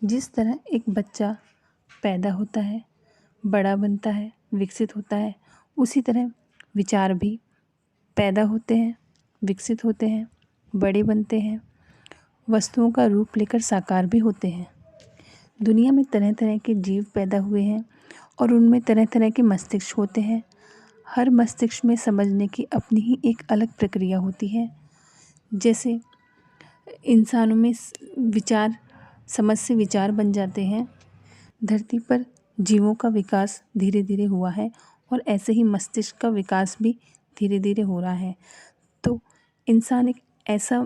जिस तरह एक बच्चा पैदा होता है, बड़ा बनता है, विकसित होता है, उसी तरह विचार भी पैदा होते हैं, विकसित होते हैं, बड़े बनते हैं, वस्तुओं का रूप लेकर साकार भी होते हैं। दुनिया में तरह तरह के जीव पैदा हुए हैं और उनमें तरह तरह के मस्तिष्क होते हैं। हर मस्तिष्क में समझने की अपनी ही एक अलग प्रक्रिया होती है। जैसे इंसानों में विचार, समझ से विचार बन जाते हैं। धरती पर जीवों का विकास धीरे धीरे हुआ है और ऐसे ही मस्तिष्क का विकास भी धीरे धीरे हो रहा है। तो इंसान एक ऐसा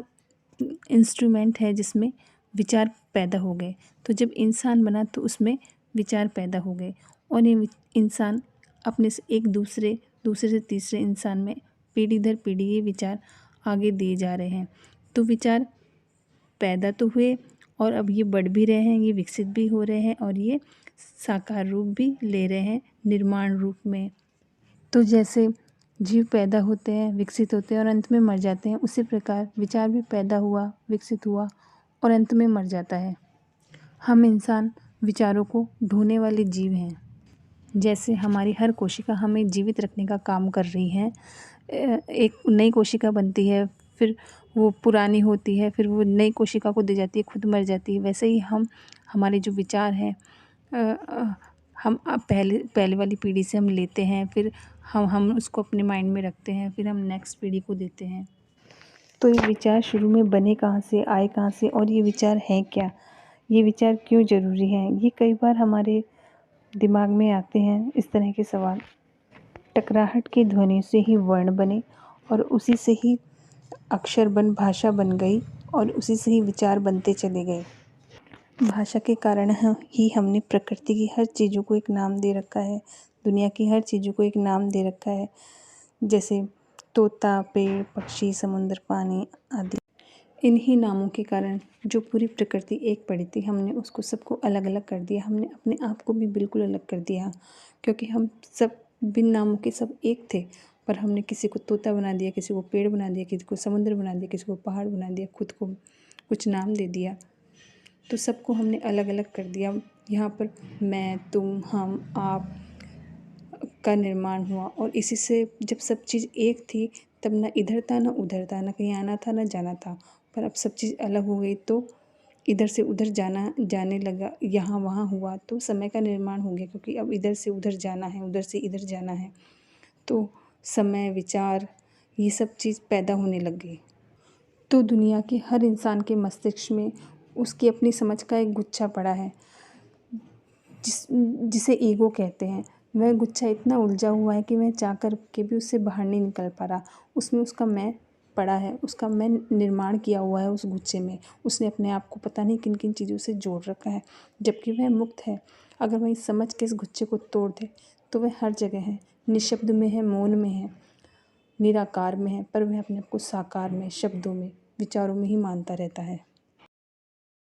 इंस्ट्रूमेंट है जिसमें विचार पैदा हो गए। तो जब इंसान बना तो उसमें विचार पैदा हो गए और ये इंसान अपने से एक दूसरे से तीसरे इंसान में पीढ़ी दर पीढ़ी ये विचार आगे दिए जा रहे हैं। तो विचार पैदा तो हुए और अब ये बढ़ भी रहे हैं, ये विकसित भी हो रहे हैं और ये साकार रूप भी ले रहे हैं निर्माण रूप में। तो जैसे जीव पैदा होते हैं, विकसित होते हैं और अंत में मर जाते हैं, उसी प्रकार विचार भी पैदा हुआ, विकसित हुआ और अंत में मर जाता है। हम इंसान विचारों को ढोने वाले जीव हैं। जैसे हमारी हर कोशिका हमें जीवित रखने का काम कर रही है। एक नई कोशिका बनती है, फिर वो पुरानी होती है, फिर वो नई कोशिका को दे जाती है, खुद मर जाती है। वैसे ही हमारे जो विचार हैं हम पहले वाली पीढ़ी से हम लेते हैं, फिर हम उसको अपने माइंड में रखते हैं, फिर हम नेक्स्ट पीढ़ी को देते हैं। तो ये विचार शुरू में बने कहाँ से, आए कहाँ से और ये विचार हैं क्या, ये विचार क्यों ज़रूरी हैं, ये कई बार हमारे दिमाग में आते हैं इस तरह के सवाल। टकराहट की ध्वनि से ही वर्ण बने और उसी से ही अक्षर बन भाषा बन गई और उसी से ही विचार बनते चले गए। भाषा के कारण ही हमने प्रकृति की हर चीज़ों को एक नाम दे रखा है, दुनिया की हर चीज़ों को एक नाम दे रखा है। जैसे तोता, पेड़, पक्षी, समुद्र, पानी आदि। इन्हीं नामों के कारण जो पूरी प्रकृति एक पड़ी थी, हमने उसको सबको अलग अलग कर दिया। हमने अपने आप को भी बिल्कुल अलग कर दिया, क्योंकि हम सब बिन नामों के सब एक थे, पर हमने किसी को तोता बना दिया, किसी को पेड़ बना दिया, किसी को समुद्र बना दिया, किसी को पहाड़ बना दिया, खुद को कुछ नाम दे दिया। तो सबको हमने अलग अलग कर दिया। यहाँ पर मैं, तुम, हम, आप का निर्माण हुआ और इसी से जब सब चीज़ एक थी तब ना इधर था ना उधर था, ना कहीं आना था ना जाना था। पर अब सब चीज़ अलग हो गई तो इधर से उधर जाने लगा, यहाँ वहाँ हुआ, तो समय का निर्माण हो गया, क्योंकि अब इधर से उधर जाना है, उधर से इधर जाना है, तो समय, विचार, ये सब चीज़ पैदा होने लग गई। तो दुनिया के हर इंसान के मस्तिष्क में उसकी अपनी समझ का एक गुच्छा पड़ा है, जिसे ईगो कहते हैं। वह गुच्छा इतना उलझा हुआ है कि वह चाह कर के भी उससे बाहर नहीं निकल पा रहा। उसमें उसका मैं पड़ा है, उसका मैं निर्माण किया हुआ है उस गुच्छे में। उसने अपने आप को पता नहीं किन किन चीज़ों से जोड़ रखा है, जबकि वह मुक्त है। अगर वह समझ के इस गुच्छे को तोड़ दे तो वह हर जगह है, निःशब्द में है, मौन में है, निराकार में है, पर वह अपने आप को साकार में, शब्दों में, विचारों में ही मानता रहता है।